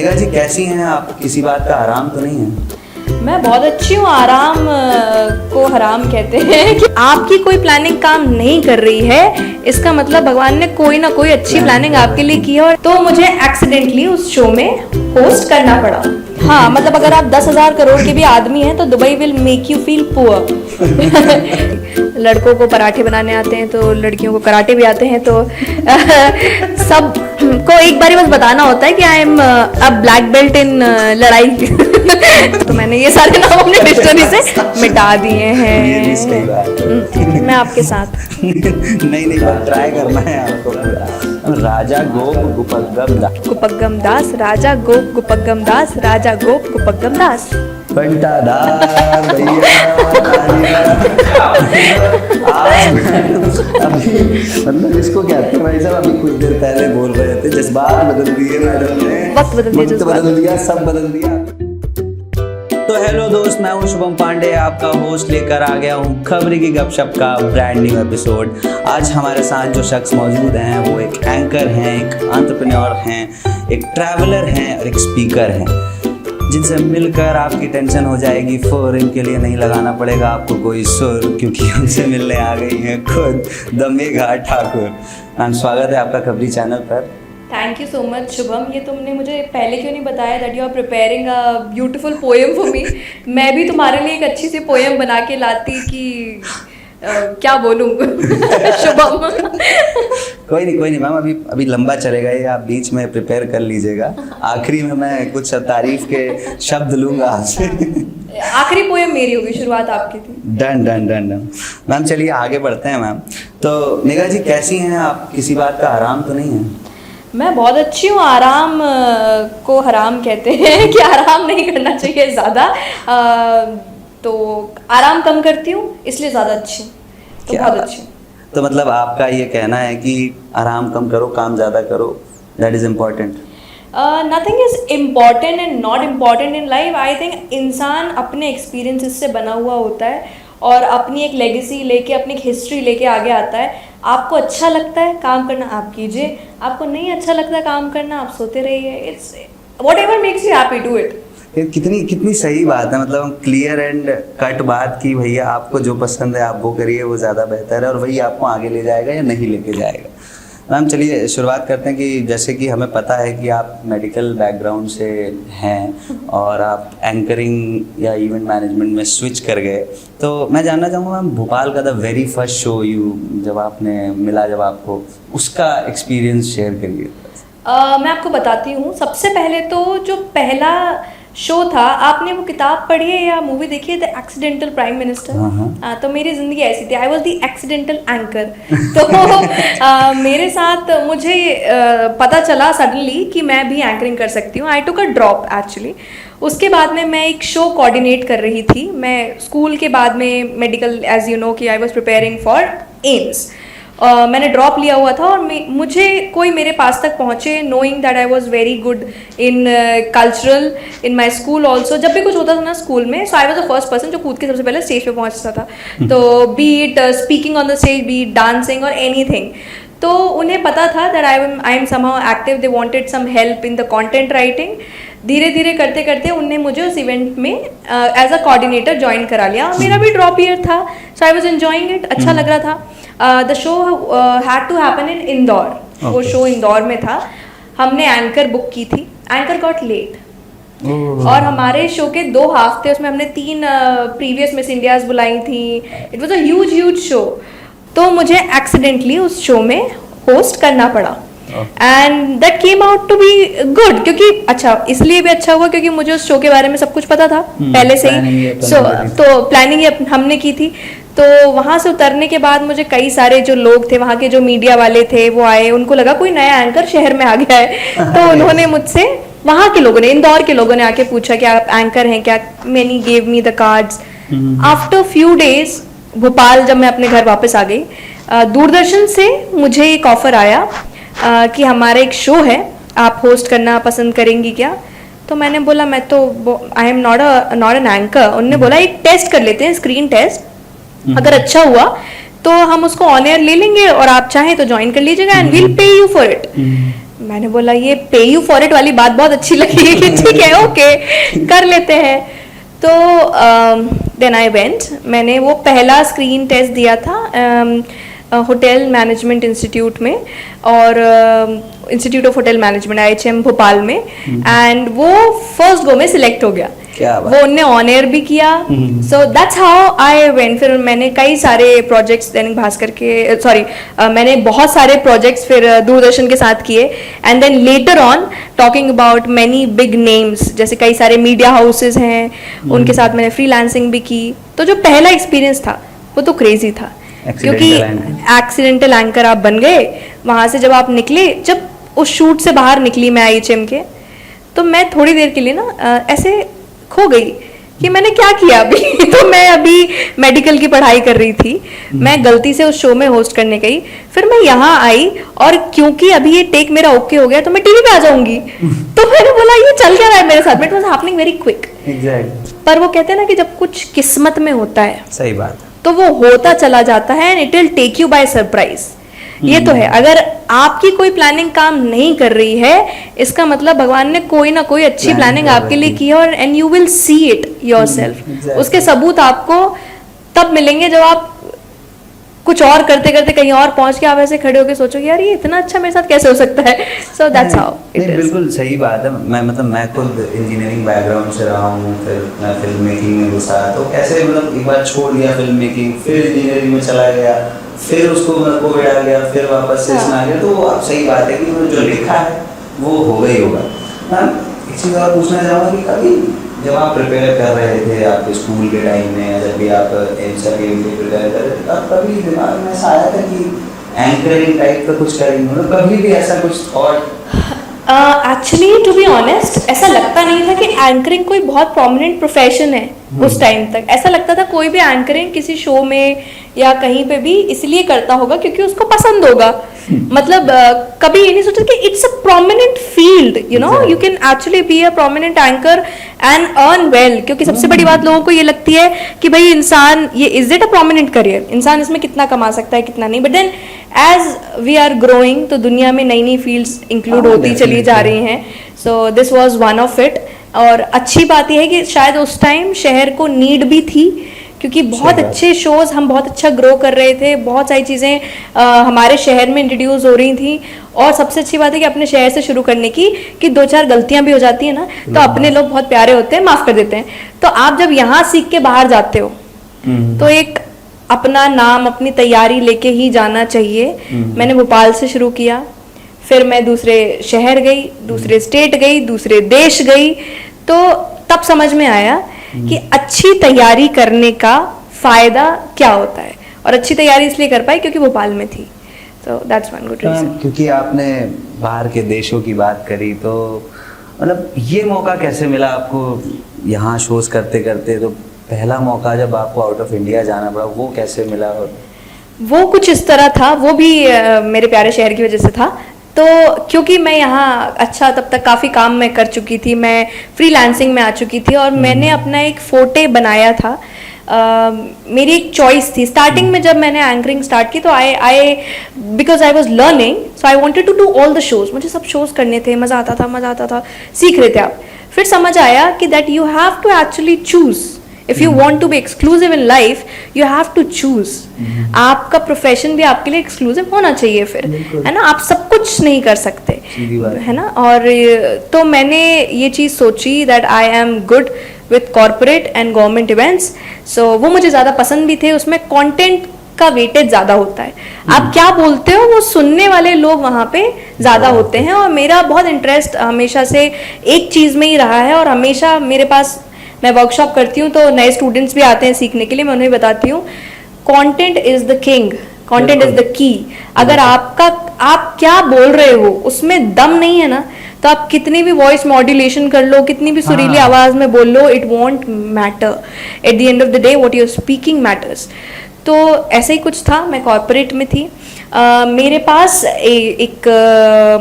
निगा जी कैसी हैं आप? किसी बात का आराम तो नहीं है? मैं बहुत अच्छी हूँ। आराम को हराम कहते हैं कि आपकी कोई प्लानिंग काम नहीं कर रही है, इसका मतलब भगवान ने कोई ना कोई अच्छी प्लानिंग आपके लिए की है। और तो मुझे एक्सीडेंटली उस शो में होस्ट करना पड़ा। हाँ, मतलब अगर आप 10,000 करोड़ के भी आदमी हैं तो Dubai will make you feel poor. लड़कों को पराठे बनाने आते हैं तो लड़कियों को कराटे भी आते हैं, तो सब को एक बार बस बताना होता है कि I am a black belt in लड़ाई। तो मैंने ये सारे नाम अपने डिक्शनरी से मिटा दिए हैं। मैं आपके साथ नहीं ट्राई करना है आपको। राजा गोप गुपग्गम दास, राजा गोप गुपग्गम दास, राजा गोप गुपग्गम दास। बंटादार भैया मतलब इसको क्या कहते हैं भाई साहब? अभी कुछ देर पहले बोल रहे थे जज्बात बदल दिए मैडम ने, वक्त बदल दिया, सब बदल दिया। तो हेलो दोस्त, मैं हूँ शुभम पांडे, आपका होस्ट लेकर आ गया हूँ खबरी की गपशप का ब्रांड न्यू एपिसोड। आज हमारे साथ जो शख्स मौजूद हैं वो एक एंकर हैं, एक एंटरप्रेन्योर हैं, एक ट्रैवलर हैं और एक स्पीकर हैं, जिनसे मिलकर आपकी टेंशन हो जाएगी फुर। इनके लिए नहीं लगाना पड़ेगा आपको कोई सुर, क्योंकि उनसे मिलने आ गई हैं खुद द मेघा ठाकुर। मैम, स्वागत है आपका खबरी चैनल पर। Thank you so much Shubham. ये तुमने मुझे पहले क्यों नहीं बताया that you are preparing a beautiful poem for me. मैं भी तुम्हारे लिए एक अच्छी सी पोएम बना के लाती कि क्या बोलूँ। शुभम कोई नहीं मैम, अभी लंबा चलेगा ये, आप बीच में प्रिपेयर कर लीजिएगा। आखिरी में मैं कुछ तारीफ के शब्द लूंगा आपसे। आखिरी पोएम मेरी होगी, शुरुआत आपकी थी। डन। मैम चलिए आगे बढ़ते हैं। मैम तो निगा जी कैसी हैं आप? किसी बात का आराम तो नहीं है? मैं बहुत अच्छी हूँ। आराम को हराम कहते हैं कि आराम नहीं करना चाहिए ज़्यादा, तो आराम कम करती हूँ, इसलिए ज़्यादा अच्छी हूँ। तो बहुत अच्छी हूँ। तो मतलब आपका ये कहना है कि आराम कम करो, काम ज़्यादा करो, that is important? Nothing is important and not important in life. I think इंसान अपने एक्सपीरियंसेस से बना हुआ होता है और अपनी एक लेगेसी लेके, अपनी एक हिस्ट्री लेके आगे आता है। आपको अच्छा लगता है काम करना, आप कीजिए। आपको नहीं अच्छा लगता काम करना, आप सोते रहिए। It's whatever makes you happy, do it. कितनी सही बात है। मतलब हम क्लियर एंड कट बात की, भैया आपको जो पसंद है आप वो करिए, वो ज़्यादा बेहतर है और वही आपको आगे ले जाएगा या नहीं लेके जाएगा। मैम चलिए शुरुआत करते हैं कि जैसे कि हमें पता है कि आप मेडिकल बैकग्राउंड से हैं और आप एंकरिंग या इवेंट मैनेजमेंट में स्विच कर गए। तो मैं जानना चाहूँगा मैम, भोपाल का द वेरी फर्स्ट शो जब आपको उसका एक्सपीरियंस शेयर करिए। मैं आपको बताती हूँ। सबसे पहले तो जो पहला शो था, आपने वो किताब पढ़ी है या मूवी देखी है, द एक्सीडेंटल प्राइम मिनिस्टर? तो मेरी ज़िंदगी ऐसी थी, आई वॉज द एक्सीडेंटल एंकर। तो मेरे साथ मुझे पता चला सडनली कि मैं भी एंकरिंग कर सकती हूँ। आई टुक अ ड्रॉप एक्चुअली। उसके बाद में मैं एक शो कोऑर्डिनेट कर रही थी। मैं स्कूल के बाद में मेडिकल, एज यू नो कि I was preparing for AIIMS. मैंने ड्रॉप लिया हुआ था और मुझे कोई मेरे पास तक पहुँचे, knowing that I was very good in cultural in my school also. जब भी कुछ होता था ना स्कूल में, so I was the first person जो कूद के सबसे पहले स्टेज पे पहुँचता था। तो be it speaking on the stage, be it dancing और एनीथिंग। तो उन्हें पता था that I am somehow active, they wanted some help in the content writing. धीरे धीरे करते करते उनने मुझे उस इवेंट में एज अ कोऑर्डिनेटर ज्वाइन करा लिया। मेरा भी ड्रॉप ईयर था, so I was enjoying it, अच्छा लग रहा था। The show had to happen in Indore. वो शो इंदौर में था। हमने एंकर बुक की थी, एंकर गॉट लेट और हमारे शो के 2 हाफ थे, उसमें हमने 3 प्रीवियस मिस इंडियाज बुलाई थी। It was a huge show. तो मुझे एक्सीडेंटली उस शो में होस्ट करना पड़ा and that came out to be good. क्योंकि अच्छा, इसलिए भी अच्छा हुआ क्योंकि मुझे उस शो के बारे में सब कुछ पता था पहले से ही। तो प्लानिंग हमने की थी। तो वहाँ से उतरने के बाद मुझे कई सारे जो लोग थे, वहाँ के जो मीडिया वाले थे, वो आए। उनको लगा कोई नया एंकर शहर में आ गया है। तो उन्होंने मुझसे, वहाँ के लोगों ने, इंदौर के लोगों ने आके पूछा कि आप एंकर हैं क्या? Many gave me the cards. After few days Bhopal जब मैं अपने घर वापस आ गई, दूरदर्शन से मुझे एक ऑफर आया कि हमारा एक शो है, आप होस्ट करना पसंद करेंगी क्या? तो मैंने बोला मैं तो आई एम नॉट एन एंकर। उन्होंने बोला एक टेस्ट कर लेते हैं, स्क्रीन टेस्ट, अगर अच्छा हुआ तो हम उसको ऑन एयर ले लेंगे और आप चाहें तो ज्वाइन कर लीजिएगा एंड वील पे यू फॉर इट। मैंने बोला ये पे यू फॉर इट वाली बात बहुत अच्छी लगी कि ठीक है ओके कर लेते हैं। तो देन आई वेंट, मैंने वो पहला स्क्रीन टेस्ट दिया था होटल मैनेजमेंट इंस्टीट्यूट में, और institute of hotel management IHM Bhopal में, एंड वो फर्स्ट गो में सिलेक्ट हो गया। क्या बात। वो उनने ऑन एयर भी किया, so that's how I went. फिर मैंने कई सारे प्रोजेक्ट्स दैनिक भास्कर के, सॉरी मैंने बहुत सारे प्रोजेक्ट्स फिर दूरदर्शन के साथ किए, and then later on talking about many big names, जैसे कई सारे मीडिया हाउसेज हैं, उनके साथ मैंने फ्रीलांसिंग भी की। तो जो पहला एक्सपीरियंस था वो तो क्रेजी था, क्योंकि एक्सीडेंटल एंकर आप बन गए। वहाँ से जब आप निकले, जब उस शूट से बाहर निकली मैं IHM के, तो मैं थोड़ी देर के लिए ना ऐसे खो गई कि मैंने क्या किया अभी। तो मैं अभी मेडिकल की पढ़ाई कर रही थी, मैं गलती से उस शो में होस्ट करने गई, फिर मैं यहाँ आई, और क्योंकि अभी ये टेक मेरा ओके हो गया तो मैं टीवी पे आ जाऊंगी। तो मैंने बोला ये चल क्या रहा है मेरे साथ, it was happening very quick. पर वो कहते हैं ना कि जब कुछ किस्मत में होता है, सही बात, तो वो होता चला जाता है, and it will take you by surprise. ये तो है, अगर आपकी कोई प्लानिंग काम नहीं कर रही है, इसका मतलब भगवान ने कोई ना कोई अच्छी प्लानिंग आपके लिए की है, और and you will see it yourself. उसके सबूत आपको तब मिलेंगे जब आप कुछ और करते करते कहीं और पहुंच के आप ऐसे खड़े होकर सोचोगे यार ये इतना अच्छा मेरे साथ कैसे हो सकता है। So that's how it is. बिल्कुल सही बात है। मैं खुद इंजीनियरिंग बैकग्राउंड से रहा हूँ, फिर मैं फिल्म मेकिंग में घुसा, तो कैसे मतलब एक बार छोड़ दिया फिल्म मेकिंग, फिर इंजीनियरिंग में चला गया, फिर उसको कोविड आ गया, फिर वापस से इसमें आ गया। तो आप सही बात है कि जो लिखा है वो होगा ही होगा। हाँ, एक चीज़ और पूछना चाहूँगा कि कभी जब आप प्रिपेयर कर रहे थे आपके स्कूल के टाइम में, जब भी आप एमसा के लिए प्रिपेयर कर रहे थे, तब कभी दिमाग में ऐसा आया था कि एंकरिंग टाइप का कुछ करेंगे, मतलब कभी भी ऐसा कुछ thought? Actually to be honest, ऐसा लगता नहीं था कि एंकरिंग कोई बहुत प्रोमिनेंट प्रोफेशन है। उस टाइम तक ऐसा लगता था कोई भी एंकरिंग किसी शो में या कहीं पे भी इसलिए करता होगा क्योंकि उसको पसंद होगा। मतलब कभी ये नहीं सोचा कि it's a prominent field, you know, you can actually be a prominent anchor and earn well. क्योंकि सबसे बड़ी बात लोगों को ये लगती है कि भाई इंसान, ये is it a prominent career, इंसान इसमें कितना कमा सकता है कितना नहीं। But then as we are growing, तो दुनिया में नई नई फील्ड्स इंक्लूड होती चली जा रही हैं। So this was one of it. और अच्छी बात यह है कि शायद उस टाइम शहर को नीड भी थी, क्योंकि बहुत अच्छे शोज, हम बहुत अच्छा ग्रो कर रहे थे, बहुत सारी चीज़ें हमारे शहर में इंट्रोड्यूस हो रही थी। और सबसे अच्छी बात है कि अपने शहर से शुरू करने की, कि दो चार गलतियां भी हो जाती है ना, तो अपने लोग बहुत प्यारे होते हैं, माफ़ कर देते हैं। तो आप जब यहाँ सीख के बाहर जाते हो तो एक अपना नाम, अपनी तैयारी लेके ही जाना चाहिए। मैंने भोपाल से शुरू किया, फिर मैं दूसरे शहर गई, दूसरे स्टेट गई, दूसरे देश गई, तो तब समझ में आया कि अच्छी तैयारी करने का फायदा क्या होता है। और अच्छी तैयारी इसलिए कर पाई क्योंकि भोपाल में थी। तो दैट्स वन गुड रीजन। क्योंकि आपने बाहर के देशों की बात करी, तो मतलब ये मौका कैसे मिला आपको यहाँ शोज करते करते? तो पहला मौका जब आपको आउट ऑफ इंडिया जाना पड़ा, वो कैसे मिला? और वो कुछ इस तरह था, वो भी मेरे प्यारे शहर की वजह से था। तो क्योंकि मैं यहाँ अच्छा तब तक काफ़ी काम मैं कर चुकी थी, मैं फ्रीलांसिंग में आ चुकी थी, और मैंने अपना एक फोटे बनाया था। मेरी एक चॉइस थी स्टार्टिंग में, जब मैंने एंकरिंग स्टार्ट की, तो I because I was learning, so I wanted to do all the shows. मुझे सब शोज करने थे, मज़ा आता था, सीख रहे थे आप। फिर समझ आया कि that you have to actually choose. If you want to be exclusive in life, you have to choose. आपका प्रोफेशन भी आपके लिए एक्सक्लूसिव होना चाहिए, फिर है ना, आप सब कुछ नहीं कर सकते, है ना। और तो मैंने ये चीज़ सोची that I am good with corporate and government events. So वो मुझे ज़्यादा पसंद भी थे, उसमें कंटेंट का वेटेज ज़्यादा होता है। आप क्या बोलते हो वो सुनने वाले लोग वहाँ पे ज़्यादा होते हैं। और मेरा बहुत इंटरेस्ट हमेशा से एक चीज़ में ही रहा है, और हमेशा मेरे पास, मैं वर्कशॉप करती हूँ तो नए स्टूडेंट्स भी आते हैं सीखने के लिए, मैं उन्हें बताती हूँ content is the king, content is the key. अगर आप क्या बोल रहे हो उसमें दम नहीं है ना, तो आप कितनी भी वॉइस मॉड्यूलेशन कर लो, कितनी भी सुरीली आवाज में बोल लो, it won't matter. At the end of the day what you are speaking matters. तो ऐसे ही कुछ था, मैं कॉर्पोरेट में थी। मेरे पास एक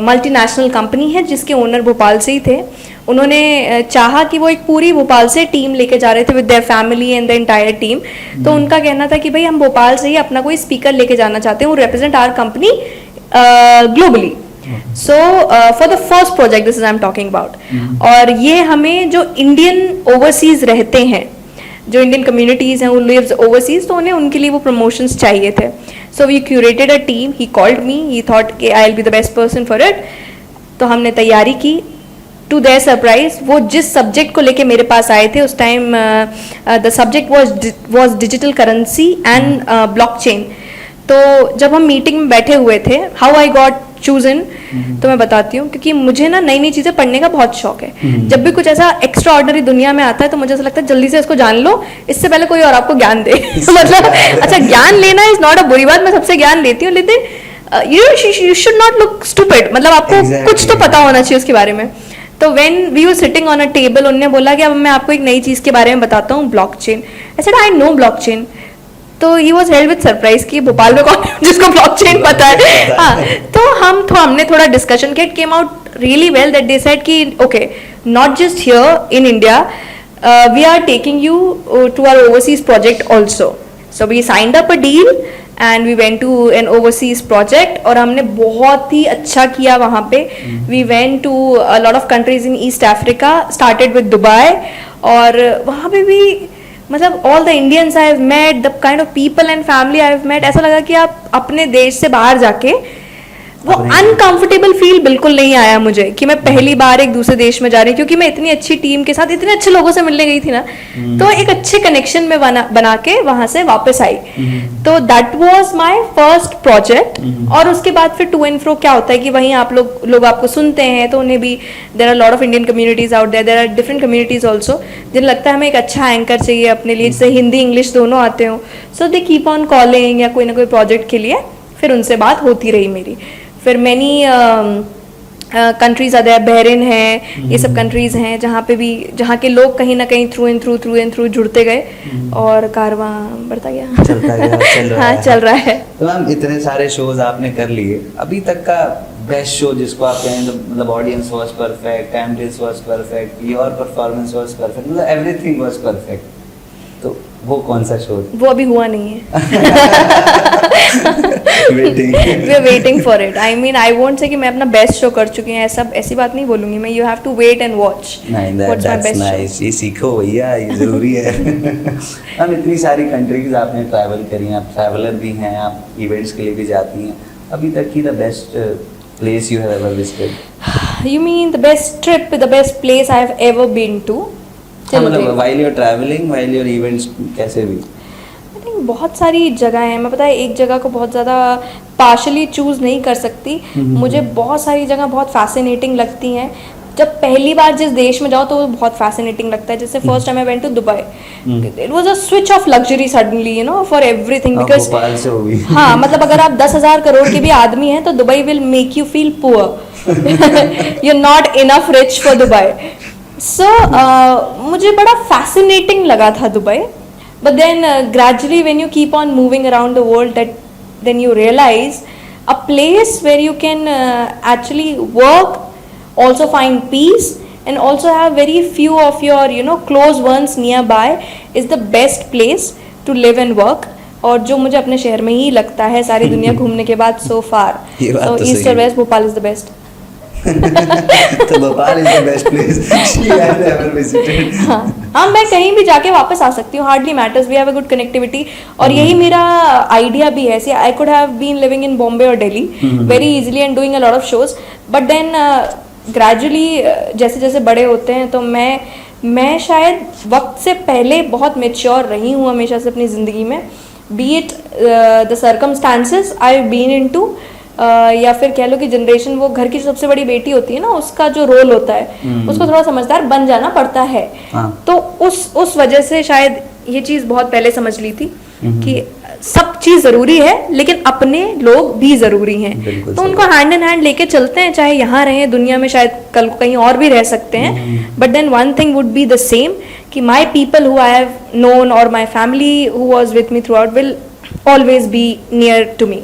मल्टीनेशनल कंपनी है जिसके ओनर भोपाल से ही थे। उन्होंने चाहा कि वो एक पूरी भोपाल से टीम लेके जा रहे थे with their family and the entire team. तो उनका कहना था कि भाई हम भोपाल से ही अपना कोई स्पीकर लेके जाना चाहते हैं, वो represent our company globally. So for the first project this is I am talking about, और ये हमें जो इंडियन ओवरसीज रहते हैं, जो इंडियन कम्युनिटीज हैं वो लिव्स ओवरसीज, तो उन्हें उनके लिए वो प्रमोशंस चाहिए थे. So we curated a team, he called me, he thought कि I will be the best person for it. तो हमने तैयारी की. टू देयर सरप्राइज वो जिस सब्जेक्ट को लेके मेरे पास आए थे उस time, the subject was digital currency and blockchain. तो जब हम मीटिंग में बैठे हुए थे, हाउ आई गॉट चूजन, तो मैं बताती हूँ, क्योंकि मुझे ना नई नई चीज़ें पढ़ने का बहुत शौक है. जब भी कुछ ऐसा एक्स्ट्रा ऑर्डिनरी दुनिया में आता है तो मुझे ऐसा लगता है जल्दी से इसको जान लो, इससे पहले कोई और आपको ज्ञान दे. मतलब अच्छा, ज्ञान लेना इज नॉट अ बुरी बात, मैं सबसे ज्ञान लेती हूँ, लेकिन you should not look stupid. मतलब आपको कुछ तो पता होना चाहिए उसके बारे में. तो when we were sitting on a table, उन्होंने बोला कि अब मैं आपको एक नई चीज़ के बारे में बताता हूँ, blockchain. I said I know blockchain. तो he was held with surprise कि भोपाल में कौन जिसको ब्लॉकचेन पता है. हाँ, तो हमने थोड़ा डिस्कशन किया. It came out really well that they said कि okay, not just here in India, we are taking you to our overseas project also. So we signed up a deal and we went to an overseas project, और हमने बहुत ही अच्छा किया वहाँ पे. We went to a lot of countries in East Africa, started with Dubai, और वहाँ पे भी मतलब all the Indians I have met, the kind of people and family I have met, ऐसा लगा कि आप अपने देश से बाहर जाके, वो अनकंफर्टेबल फील बिल्कुल नहीं आया मुझे कि मैं पहली बार एक दूसरे देश में जा रही हूँ, क्योंकि मैं इतनी अच्छी टीम के साथ इतने अच्छे लोगों से मिलने गई थी ना. तो एक अच्छे कनेक्शन में बना के वहां से वापस आई. तो that was my first project. और उसके बाद फिर टू एंड फ्रो क्या होता है कि वहीं आप लोग आपको सुनते हैं, तो उन्हें भी there are lot of Indian communities out there are different communities also, जिन्हें लगता है हमें एक अच्छा एंकर चाहिए अपने लिए, जिससे हिंदी इंग्लिश दोनों आते हो. सो दे कीप ऑन कॉलिंग या कोई ना कोई प्रोजेक्ट के लिए. फिर उनसे बात होती रही मेरी. फिर मैनी कंट्रीज आते हैं, बहरीन है, ये सब कंट्रीज हैं जहाँ के लोग कहीं ना कहीं थ्रू एंड थ्रू जुड़ते गए, और कारवां बढ़ता गया, चलता गया, चल रहा हाँ, है. चल रहा है. तो मैम, इतने सारे शोज आपने कर लिए, अभी तक का बेस्ट शो जिसको आप कहें, मतलब audience was perfect, ambience was perfect, your performance was perfect, मतलब एवरीथिंग वाज परफेक्ट, तो वो कौन सा शो? वो अभी हुआ नहीं है. Waiting. We are waiting for it. I mean, I won't say कि मैं अपना बेस्ट शो कर चुकी हूँ, ऐसी बात नहीं बोलूंगी मैं. You have to wait and watch. नहीं, दैट्स नाइस. ये सीखो भैया, ये जरूरी है. हम इतनी सारी कंट्रीज आपने ट्रैवल करी हैं, आप ट्रैवलर भी हैं, आप इवेंट्स के लिए भी जाती हैं. अभी तक की the best place you have ever visited? You mean the best trip, the best place I have ever been to? मतलब while you're traveling, while your events, कैसे भी? I think बहुत सारी जगह हैं. मैं पता है एक जगह को बहुत ज़्यादा पार्शली चूज़ नहीं कर सकती. मुझे बहुत सारी जगह बहुत फैसिनेटिंग लगती हैं. जब पहली बार जिस देश में जाओ तो वो बहुत फैसिनेटिंग लगता है. जैसे first time I went to Dubai, it was a switch off luxury suddenly, you know, for everything. Because Bhopal से होगी. हाँ, मतलब अगर आप 10,000 करोड़ के भी आदमी हैं तो Dubai will make you feel poor. You are not enough rich for Dubai. So मुझे बड़ा फैसिनेटिंग लगा था Dubai. But then gradually when you keep on moving around the world, that then you realise a place where you can actually work, also find peace, and also have very few of your, you know, close ones nearby is the best place to live and work. और जो मुझे अपने शहर में ही लगता है सारी दुनिया घूमने के बाद so far. So east or west, Bhopal is the best. तो Bhopal is the best place she has ever visited. हाँ, मैं कहीं भी जाके वापस आ सकती हूँ. hardly matters, we have a good connectivity. और यही मेरा आइडिया भी है. See, I could have been living in Bombay or Delhi very easily and doing a lot of shows, but then gradually जैसे जैसे बड़े होते हैं तो मैं शायद वक्त से पहले बहुत मेच्योर रही हूँ हमेशा से अपनी ज़िंदगी में. Be it the circumstances I have been into, या फिर कह लो कि जनरेशन, वो घर की सबसे बड़ी बेटी होती है ना, उसका जो रोल होता है उसको थोड़ा समझदार बन जाना पड़ता है. तो उस वजह से शायद ये चीज़ बहुत पहले समझ ली थी कि सब चीज़ ज़रूरी है लेकिन अपने लोग भी ज़रूरी हैं. तो उनको हैंड इन हैंड लेके चलते हैं, चाहे यहाँ रहें दुनिया में, शायद कल को कहीं और भी रह सकते हैं. But then one thing would be the same, कि my people who I have known और my family who was with me throughout will always be near to me.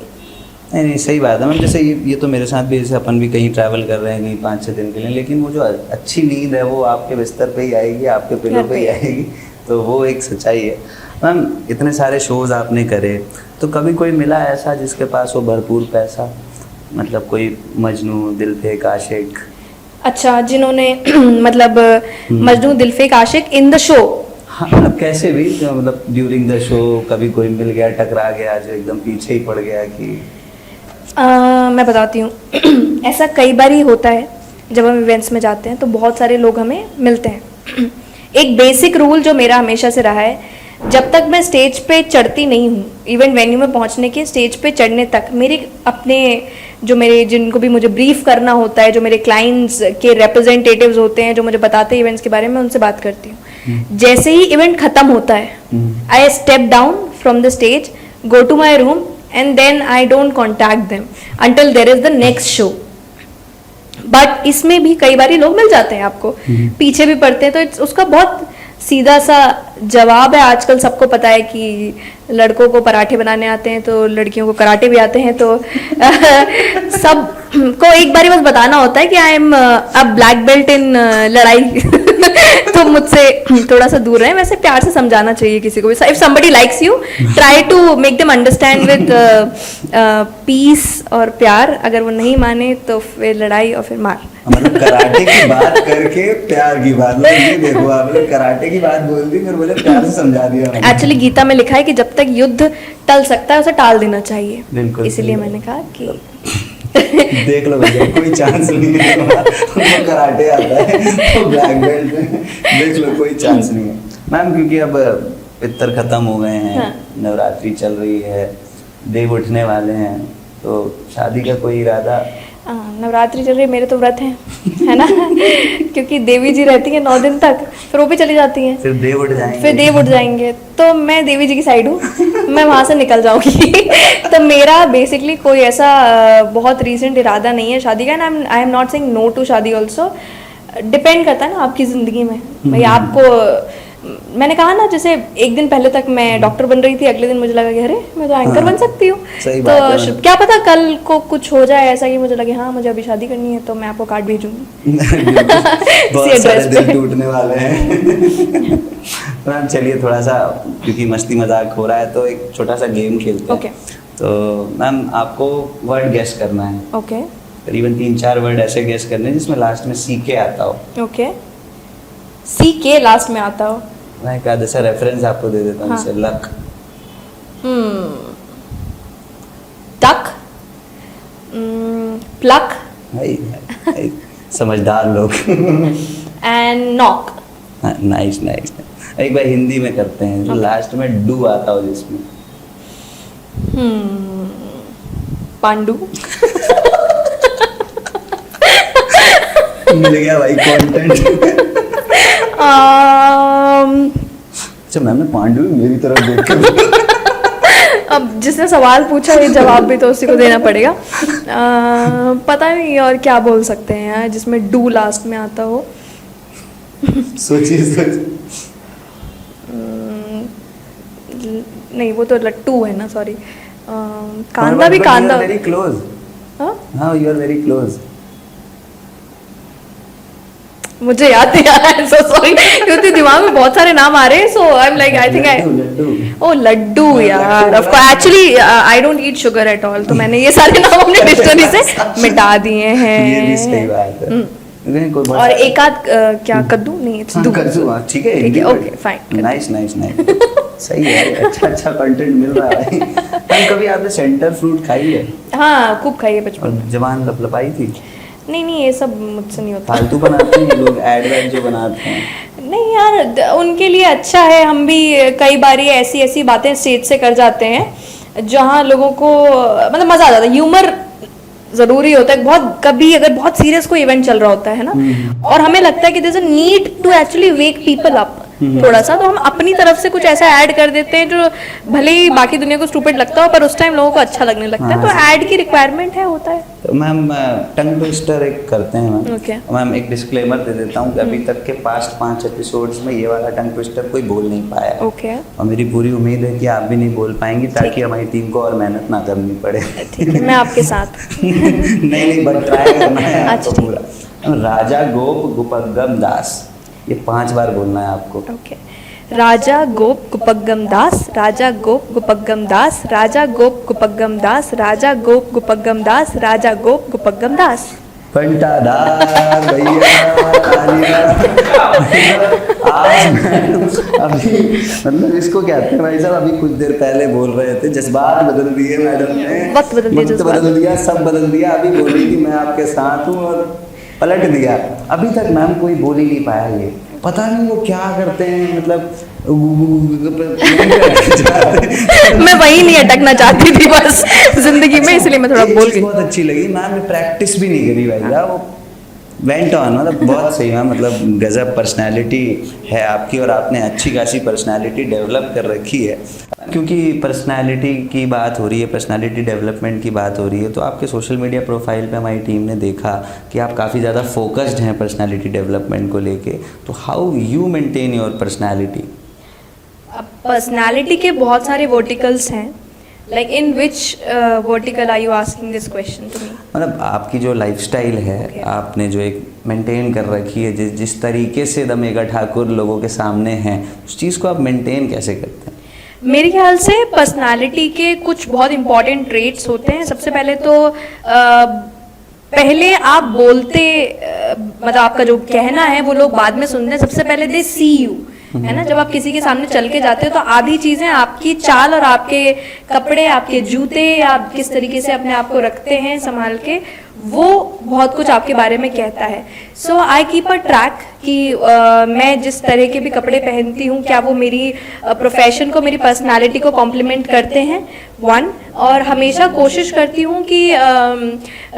नहीं, सही बात है मैम. जैसे ये तो मेरे साथ भी, जैसे अपन भी कहीं ट्रैवल कर रहे हैं कहीं 5-6 दिन के लिए, लेकिन वो जो अच्छी नींद है वो आपके बिस्तर पे ही आएगी, आपके पिलो पे ही आएगी. तो वो एक सच्चाई है. मैम, इतने सारे शोज़ आपने करे, तो कभी कोई मिला ऐसा जिसके पास वो भरपूर पैसा मतलब कोई मजनू, दिल पे एक आशिक? अच्छा, जिन्होंने मतलब मजनू, दिल पे एक आशिक इन द शो। हाँ, मतलब कैसे भी, तो मतलब ड्यूरिंग द शो कभी कोई मिल गया, टकरा गया, जो एकदम पीछे ही पड़ गया कि? मैं बताती हूँ ऐसा कई बार ही होता है जब हम इवेंट्स में जाते हैं तो बहुत सारे लोग हमें मिलते हैं। एक बेसिक रूल जो मेरा हमेशा से रहा है, जब तक मैं स्टेज पे चढ़ती नहीं हूँ, इवेंट वेन्यू में पहुँचने के स्टेज पे चढ़ने तक, मेरे अपने जो मेरे जिनको भी मुझे ब्रीफ करना होता है, जो मेरे क्लाइंट्स के रिप्रेजेंटेटिव्स होते हैं जो मुझे बताते हैं इवेंट्स के बारे में, उनसे बात करती हूँ। जैसे ही इवेंट खत्म होता है, I step down from the stage, go to my room and then I don't contact them until there is the next show. But इसमें भी कई बार लोग मिल जाते हैं आपको, पीछे भी पड़ते हैं, तो उसका बहुत सीधा सा जवाब है। आजकल सबको पता है कि लड़कों को पराठे बनाने आते हैं तो लड़कियों को कराटे भी आते हैं, तो सब को एक बारी बस बताना होता है कि I am a black belt in लड़ाई तो मुझसे थोड़ा सा दूर रहे। वैसे प्यार से समझाना चाहिए किसी को भी। If somebody likes you, try to make them understand with peace और प्यार। अगर वो नहीं माने तो फिर लड़ाई और फिर मार। मतलब कराटे की बात करके प्यार की बात, मतलब ये देखो आपने कराटे की बात बोल दी, फिर बोले प्यार से समझा दिया। एक्चुअली गीता में लिखा है कि जब तक युद्ध टल सकता है उसे टाल देना चाहिए। बिल्कुल, इसीलिए मैंने कहा कि देख लो भैया, कोई चांस नहीं है, उनको कराटे आता है तो ब्लैक बेल्ट में, देख लो कोई चांस नहीं है मैम। क्योंकि अब पितर खत्म हो गए हैं, हाँ। नवरात्रि चल रही है, देव उठने वाले हैं, तो शादी का कोई इरादा? नवरात्रि चल रही है, मेरे तो व्रत हैं, है ना क्योंकि देवी जी रहती हैं 9 दिन तक, फिर वो भी चली जाती हैं, फिर देव उठ जाएंगे, तो मैं देवी जी की साइड हूँ, मैं वहाँ से निकल जाऊंगी तो मेरा बेसिकली कोई ऐसा बहुत रीसेंट इरादा नहीं है शादी का। I am not saying no to shaadi also. Depend करता है ना आपकी ज़िंदगी में भाई। आपको मैंने कहा ना, जैसे एक दिन पहले तक मैं डॉक्टर बन रही थी, अगले दिन मुझे लगा कि अरे मैं तो एंकर बन सकती हूँ, तो क्या पता कल को कुछ हो जाए ऐसा कि मुझे लगे हाँ मुझे अभी शादी करनी है, तो मैं आपको कार्ड भेजूंगी बहुत सारे दिल टूटने वाले हैं मैम चलिए थोड़ा सा, क्योंकि मस्ती मजाक हो रहा है, तो एक छोटा सा गेम खेलते हैं। तो मैम आपको वर्ड गेस करना है। ओके। करीबन 3-4 वर्ड ऐसे गेस करने हैं जिसमें लास्ट में सी के आता हो। ओके। सी के लास्ट में आता हो। मैं एक आधा सा रेफरेंस आपको दे देता हूँ, हाँ। जैसे लक, टक, प्लक, समझदार लोग एंड नॉक। Nice nice. एक बार हिंदी में करते हैं, जो लास्ट में डू आता हो जिसमें। पांडु मिल गया भाई कंटेंट अच्छा मैम ने पांडु मेरी तरफ देख के अब जिसने सवाल पूछा ये जवाब भी तो उसी को देना पड़ेगा। पता नहीं और क्या बोल सकते हैं यार जिसमें डू लास्ट में आता हो। सोचिए नहीं वो तो लट्टू है ना, सॉरी। कांदा भी कांदा। Very close. हाँ यू आर वेरी क्लोज। मुझे याद नहीं आ रहा है, सो सॉरी, क्योंकि दिमाग में बहुत सारे नाम आ रहे हैं, so I am like I think I laddu यार। Of course actually I don't eat sugar at all, तो मैंने ये सारे नाम अपने डिक्शनरी से मिटा दिए हैं। ये भी सही बात है। और एक आध क्या कद्दू नहीं, इट्स दू। ठीक है okay fine. Nice nice nice, सही है, अच्छा कंटेंट मिल रहा है। हम कभी आपने सेंटर फ्रूट खाई है? हाँ खूब खाई है बचपन में। जबान लपलपाई थी? नहीं ये सब मुझसे नहीं होता। फालतू बनाते हैं लोग, ऐड जो बनाते हैं। नहीं यार उनके लिए अच्छा है, हम भी कई बार ऐसी बातें स्टेज से कर जाते हैं जहाँ लोगों को मतलब मजा आ जाता है। ह्यूमर जरूरी होता है बहुत, कभी अगर बहुत सीरियस कोई इवेंट चल रहा होता है ना, और हमें लगता है कि there is a need to actually wake people up थोड़ा सा, तो हम अपनी तरफ से कुछ ऐसा ऐड कर देते हैं जो भले ही बाकी दुनिया को स्टूपिड लगता हो पर उस टाइम लोगों को अच्छा लगने लगता है, तो ऐड की रिक्वायरमेंट है, होता है। तो मैम टंग ट्विस्टर एक करते हैं मैम। Okay. मैम एक डिस्क्लेमर दे देता हूँ कि अभी तक के पास्ट 5 एपिसोड्स में ये वाला टंग ट्विस्टर कोई बोल नहीं पाया है। ओके। और मेरी पूरी उम्मीद है कि आप भी नहीं बोल पाएंगी, ताकि हमारी टीम को और मेहनत ना करनी पड़े। ठीक है, मैं आपके साथ नहीं बट ट्राई करना है आपको अच्छा, पूरा। राजा गोप गुपगम दास, ये 5 बार बोलना है आपको। ओके। राजा गोप गुपग्गम दास, राजा गोप गुपग्गम दास, राजा गोप गुपग्गम दास, राजा गोप गुपग्गम दास, राजा गोप गुपग्गम दास। घंटादार भैया, तालियां। आज अभी मतलब इसको क्या कहते हैं भाई साहब, अभी कुछ देर पहले बोल रहे थे जज्बात बदल दिए मैडम ने, वक्त बदल दिया, वक्त बदल दिया, सब बदल दिया। अभी बोली थी मैं आपके साथ हूँ और पलट दिया। अभी तक मैम कोई बोल ही नहीं पाया, ये पता नहीं वो क्या करते हैं, मतलब मैं वही नहीं अटकना चाहती थी बस जिंदगी में, इसलिए मैं थोड़ा बोल गई। बहुत अच्छी लगी मैम ने, प्रैक्टिस भी नहीं करी भाई साहब, वो वेंट ऑन, मतलब बहुत सही मैम, मतलब गजब पर्सनालिटी है आपकी और आपने अच्छी खासी पर्सनालिटी डेवलप कर रखी है। क्योंकि पर्सनालिटी की बात हो रही है, पर्सनालिटी डेवलपमेंट की बात हो रही है, तो आपके सोशल मीडिया प्रोफाइल पे हमारी टीम ने देखा कि आप काफ़ी ज़्यादा फोकस्ड हैं पर्सनालिटी डेवलपमेंट को लेके, तो how you maintain your personality? Personality के बहुत सारे वर्टिकल्स हैं, like in which vertical are you asking this question to me? मतलब आपकी जो लाइफस्टाइल है, आपने जो एक मेंटेन कर रखी है, जिस तरीके से द मेगा ठाकुर लोगों के सामने हैं, उस चीज़ को आप मेंटेन कैसे करते हैं? मेरे ख्याल से पर्सनालिटी के कुछ बहुत इंपॉर्टेंट ट्रेट्स होते हैं। सबसे पहले तो पहले आप बोलते मतलब आपका जो कहना है वो लोग बाद में सुनते हैं, सबसे पहले दे सी यू, है ना। जब आप किसी के सामने चल के जाते हो तो आधी चीजें आपकी चाल और आपके कपड़े, आपके जूते, आप किस तरीके से अपने आप को रखते हैं संभाल के, वो बहुत कुछ आपके बारे में कहता है। सो आई कीप अ ट्रैक कि मैं जिस तरह के भी कपड़े पहनती हूँ क्या वो मेरी प्रोफेशन को, मेरी पर्सनालिटी को कॉम्प्लीमेंट करते हैं, वन। और हमेशा कोशिश करती हूँ कि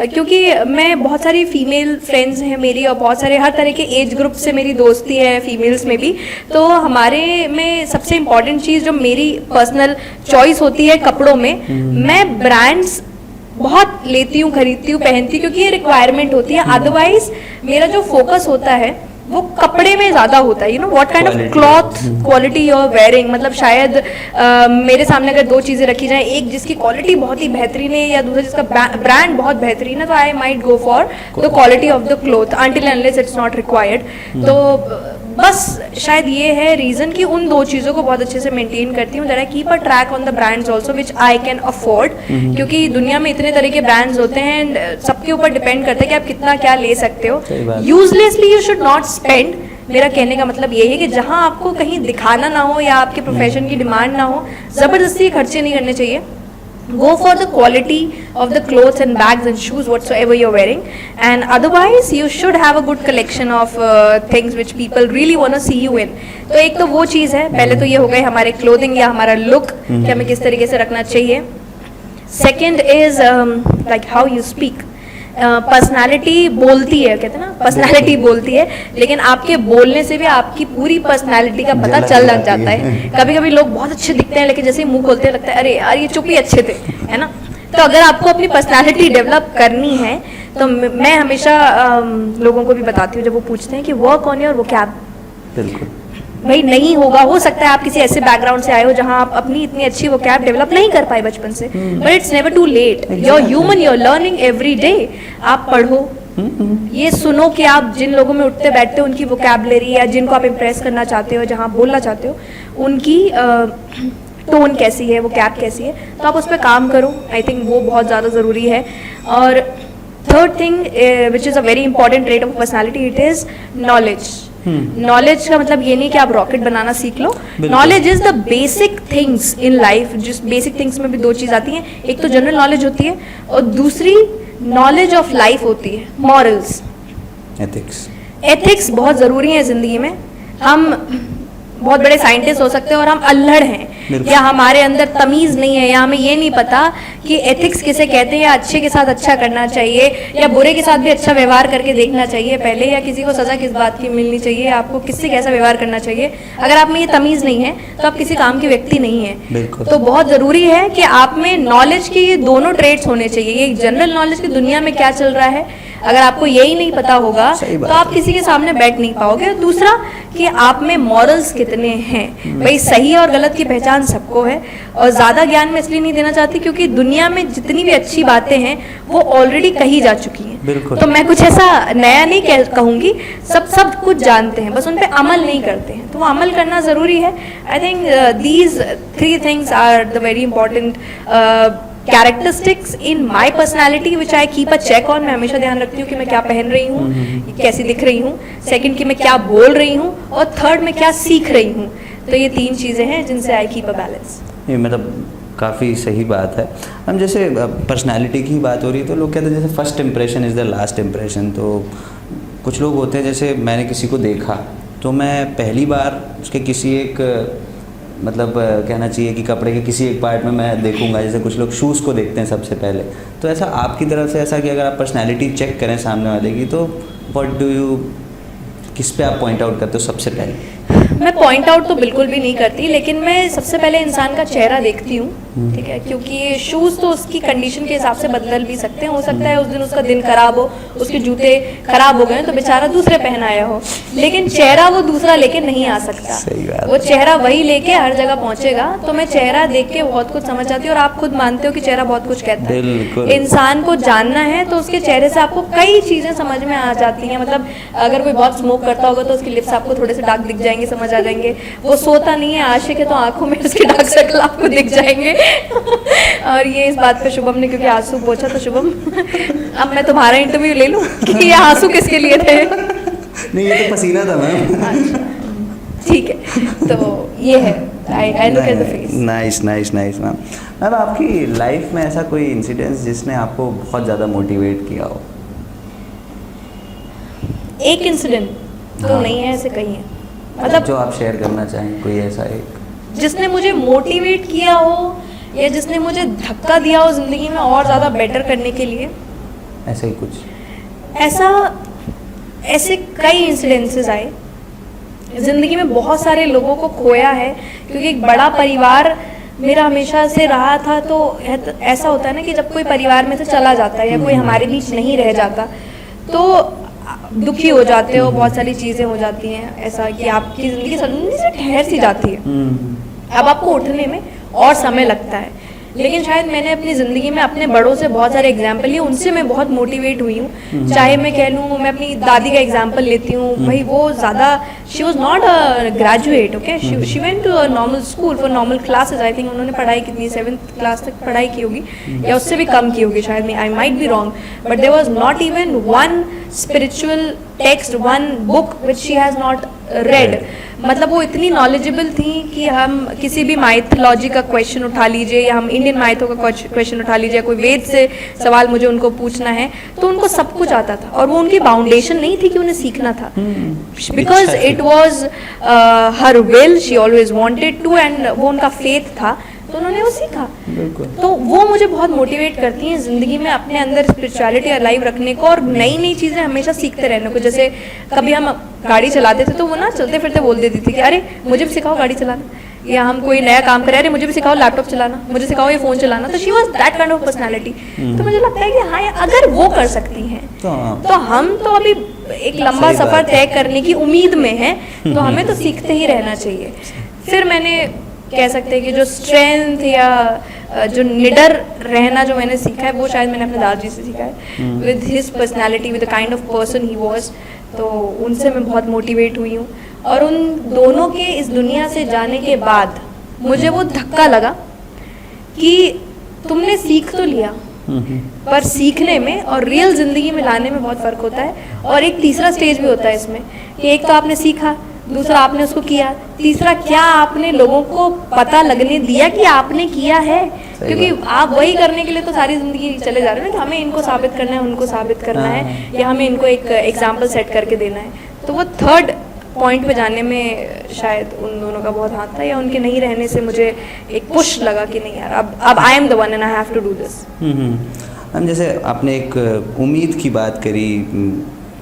क्योंकि मैं बहुत सारी फीमेल फ्रेंड्स हैं मेरी और बहुत सारे हर तरह के एज ग्रुप से मेरी दोस्ती है फीमेल्स में भी, तो हमारे में सबसे इम्पॉर्टेंट चीज़ जो मेरी पर्सनल चॉइस होती है कपड़ों में, मैं ब्रांड्स बहुत लेती हूँ, खरीदती हूँ, पहनती हूँ क्योंकि ये रिक्वायरमेंट होती है। अदरवाइज मेरा जो फोकस होता है वो कपड़े में ज़्यादा होता है, you know what kind of cloth quality you are wearing. मतलब शायद मेरे सामने अगर दो चीज़ें रखी जाएं, एक जिसकी क्वालिटी बहुत ही बेहतरीन है या दूसरा जिसका ब्रांड बहुत बेहतरीन है, तो I might go for the quality of the cloth until unless it's not required. तो बस शायद ये है रीज़न कि उन दो चीज़ों को बहुत अच्छे से मेंटेन करती हूँ। That I keep a track on the brands also which I can afford, क्योंकि दुनिया में इतने तरह के ब्रांड्स होते हैं एंड सबके ऊपर डिपेंड करता है कि आप कितना क्या ले सकते हो। Uselessly you should not spend. मेरा कहने का मतलब ये है कि जहाँ आपको कहीं दिखाना ना हो या आपके प्रोफेशन की डिमांड ना हो, ज़बरदस्ती खर्चे नहीं करने चाहिए। Go for the quality of the clothes and bags and shoes whatsoever you're wearing, and otherwise you should have a good collection of things which people really want to see you in. तो एक तो वो चीज़ है, पहले तो ये हो गए हमारे क्लोथिंग या हमारा लुक कि हमें किस तरीके से रखना चाहिए। Second is like how you speak. Personality बोलती है, कहते हैं ना पर्सनालिटी बोलती है, लेकिन आपके बोलने से भी आपकी पूरी पर्सनालिटी का पता चल लग जाता है। कभी कभी लोग बहुत अच्छे दिखते हैं लेकिन जैसे ही मुंह खोलते हैं लगता है अरे यार ये चुप ही अच्छे थे, है ना। तो अगर आपको अपनी पर्सनालिटी डेवलप करनी है तो मैं हमेशा लोगों को भी बताती हूँ जब वो पूछते हैं कि वर्क ऑन योर वोकैब। बिल्कुल भाई नहीं होगा, हो सकता है आप किसी ऐसे बैकग्राउंड से आए हो जहां आप अपनी इतनी अच्छी वोकैब डेवलप नहीं कर पाए बचपन से, but it's never too late. You are human, you are learning every day. आप पढ़ो, ये सुनो कि आप जिन लोगों में उठते बैठते हो उनकी वोकैबलरी या जिनको आप इम्प्रेस करना चाहते हो, जहाँ बोलना चाहते हो, उनकी टोन कैसी है, वोकैब कैसी है, तो आप उस पर काम करो। आई थिंक वो बहुत ज़्यादा ज़रूरी है। और third thing which is a very important trait of personality, it is knowledge. Knowledge का मतलब ये नहीं कि आप रॉकेट बनाना सीख लो। Knowledge is the basic things in life. जिस बेसिक थिंग्स में भी दो चीज़ आती हैं, एक तो जनरल नॉलेज होती है और दूसरी नॉलेज ऑफ लाइफ होती है, मॉरल्स, एथिक्स। एथिक्स बहुत ज़रूरी है ज़िंदगी में। हम बहुत बड़े साइंटिस्ट हो सकते हैं और हम अल्हड़ हैं या हमारे अंदर तमीज़ नहीं है या हमें ये नहीं पता कि एथिक्स किसे कहते हैं, या अच्छे के साथ अच्छा करना चाहिए या बुरे के साथ भी अच्छा व्यवहार करके देखना चाहिए पहले, या किसी को सज़ा किस बात की मिलनी चाहिए, आपको किससे कैसा व्यवहार करना चाहिए। अगर आप में ये तमीज़ नहीं है तो आप किसी काम के व्यक्ति नहीं है। तो बहुत ज़रूरी है कि आप में नॉलेज के ये दोनों ट्रेड्स होने चाहिए। ये जनरल नॉलेज की दुनिया में क्या चल रहा है, अगर आपको यही नहीं पता होगा सही तो बात आप है। किसी के सामने बैठ नहीं पाओगे। दूसरा कि आप में मॉरल्स कितने हैं, भाई सही और गलत की पहचान सबको है। और ज़्यादा ज्ञान मैं इसलिए नहीं देना चाहती क्योंकि दुनिया में जितनी भी अच्छी बातें हैं वो ऑलरेडी कही जा चुकी हैं। बिल्कुल। तो मैं कुछ ऐसा नया नहीं कहूँगी, सब कुछ जानते हैं, बस उन पर अमल नहीं करते हैं, तो वो अमल करना ज़रूरी है। I think these 3 things are the very important characteristics in my personality which I keep a check on. मैं हमेशा ध्यान रखती हूँ कि मैं क्या पहन रही हूँ, कैसी दिख रही हूँ, सेकंड कि मैं क्या बोल रही हूँ, और थर्ड मैं क्या सीख रही हूँ। तो ये 3 चीज़ें हैं जिनसे आई कीप अ बैलेंस। ये मतलब काफ़ी सही बात है। हम जैसे पर्सनालिटी की बात हो रही है तो लोग कहते हैं जैसे first impression is the last impression. तो कुछ लोग होते हैं, जैसे मैंने किसी को देखा तो मैं पहली बार उसके किसी एक मतलब कहना चाहिए कि कपड़े के किसी एक पार्ट में मैं देखूंगा, जैसे कुछ लोग शूज़ को देखते हैं सबसे पहले। तो ऐसा आपकी तरफ से ऐसा कि अगर आप पर्सनालिटी चेक करें सामने वाले की तो व्हाट डू यू, किस पे आप पॉइंट आउट करते हो सबसे पहले? मैं पॉइंट आउट तो बिल्कुल भी नहीं करती, लेकिन मैं सबसे पहले इंसान का चेहरा देखती हूँ, ठीक है, क्योंकि शूज़ तो उसकी कंडीशन के हिसाब से बदल भी सकते हैं। हो सकता है उस दिन उसका दिन खराब हो, उसके जूते खराब हो गए तो बेचारा दूसरे पहन आया हो, लेकिन चेहरा वो दूसरा लेके नहीं आ सकता। सही बात। वो चेहरा वही लेके हर जगह पहुंचेगा। तो मैं चेहरा देख के बहुत कुछ समझ जाती हूँ, और आप खुद मानते हो कि चेहरा बहुत कुछ कहता है। बिल्कुल। इंसान को जानना है तो उसके चेहरे से आपको कई चीज़ें समझ में आ जाती हैं। मतलब अगर कोई बहुत स्मोक करता होगा तो उसकी लिप्स आपको थोड़े से डार्क दिख जाएंगे, समझ आ जाएंगे। वो सोता नहीं है, आशिक है, तो आंखों में उसके डार्क सर्कल आपको दिख जाएंगे। और ये इस बात पे शुभम ने क्योंकि आंसू पोंछा, तो शुभम अब मैं तुम्हारा इंटरव्यू ले लूं कि ये आंसू किसके लिए थे? नहीं, ये तो पसीना था मैम। ठीक है, तो ये है I look at the face. Nice nice nice ma'am. Ma'am आपकी लाइफ में ऐसा कोई इंसिडेंस जिसने आपको बहुत ज़्यादा मोटिवेट किया हो? एक इंसिडेंट तो हाँ। नहीं है, ऐसे कई हैं। मतलब जो आप शेयर करना चाहें कोई ऐसा एक? जिसने मुझे मोटिवेट किया हो या जिसने मुझे धक्का दिया हो ज़िंदगी में और ज़्यादा बेटर करने के लिए, ऐसा ही कुछ? ऐसे कई इंसिडेंसेस आए ज़िंदगी में। बहुत सारे लोगों को खोया है क्योंकि एक बड़ा परिवार मेरा हमेशा से रहा था। तो ऐसा होता है ना कि जब कोई परिवार में से चला जाता है या कोई हमारे बीच नहीं रह जाता तो दुखी हो जाते हो, बहुत सारी चीज़ें हो जाती हैं। ऐसा कि आपकी ज़िंदगी सडनली से ठहर सी जाती है। अब आपको उठने में और समय लगता है, लेकिन शायद मैंने अपनी ज़िंदगी में अपने बड़ों से बहुत सारे एग्जाम्पल लिए, उनसे मैं बहुत मोटिवेट हुई हूँ। चाहे मैं कह लूँ, मैं अपनी दादी का एग्जाम्पल लेती हूँ। भाई वो ज़्यादा, she was not a graduate, okay, she went to a normal school for normal classes. I think उन्होंने पढ़ाई कितनी 7th क्लास तक पढ़ाई की होगी या उससे भी कम की होगी शायद, I might be wrong, but there was not even one spiritual text, one book which she has not read. मतलब वो इतनी नॉलेजेबल थी कि हम किसी भी माइथोलॉजी का क्वेश्चन उठा लीजिए या हम इंडियन माइथो का क्वेश्चन उठा लीजिए, कोई वेद से सवाल मुझे उनको पूछना है तो उनको सब कुछ आता था। और वो उनकी बाउंडेशन नहीं थी कि उन्हें सीखना था, because it was her will, she always wanted to, and वो उनका फेथ था, तो उन्होंने वो सीखा। तो वो मुझे बहुत मोटिवेट करती हैं ज़िंदगी में अपने अंदर स्पिरिचुअलिटी अलाइव रखने को और नई नई चीज़ें हमेशा सीखते रहने को। जैसे कभी हम गाड़ी चलाते थे तो वो ना चलते फिरते बोल देती थी कि अरे मुझे भी सिखाओ गाड़ी चलाना, या हम कोई नया काम करें, अरे मुझे भी सिखाओ लैपटॉप चलाना, मुझे सिखाओ ये फ़ोन चलाना। तो she was that kind of personality. तो मुझे लगता है कि हाँ, अगर वो कर सकती हैं तो हम तो अभी एक लंबा सफ़र तय करने की उम्मीद में हैं, तो हमें तो सीखते ही रहना चाहिए। फिर मैंने कह सकते हैं कि जो स्ट्रेंथ या जो निडर रहना जो मैंने सीखा है वो शायद मैंने अपने दादाजी से सीखा है, with his personality, with the kind of person he was. तो उनसे मैं बहुत मोटिवेट हुई हूँ। और उन दोनों के इस दुनिया से जाने के बाद मुझे वो धक्का लगा कि तुमने सीख तो लिया, पर सीखने में और रियल ज़िंदगी में लाने में बहुत फ़र्क होता है। और एक तीसरा स्टेज भी होता है इसमें कि एक तो आपने सीखा, दूसरा आपने उसको किया, तीसरा क्या आपने लोगों को पता लगने दिया कि आपने किया है। क्योंकि आप वही करने के लिए तो सारी ज़िंदगी चले जा रहे हैं ना कि हमें इनको साबित करना है, उनको साबित करना है, या हमें इनको एक एग्जाम्पल सेट करके देना है। तो वो थर्ड पॉइंट पे जाने में शायद उन दोनों का बहुत हाथ था, या उनके नहीं रहने से मुझे एक पुश लगा कि नहीं यार, अब I am the one and I have to do this. Ma'am जैसे आपने एक उम्मीद की बात करी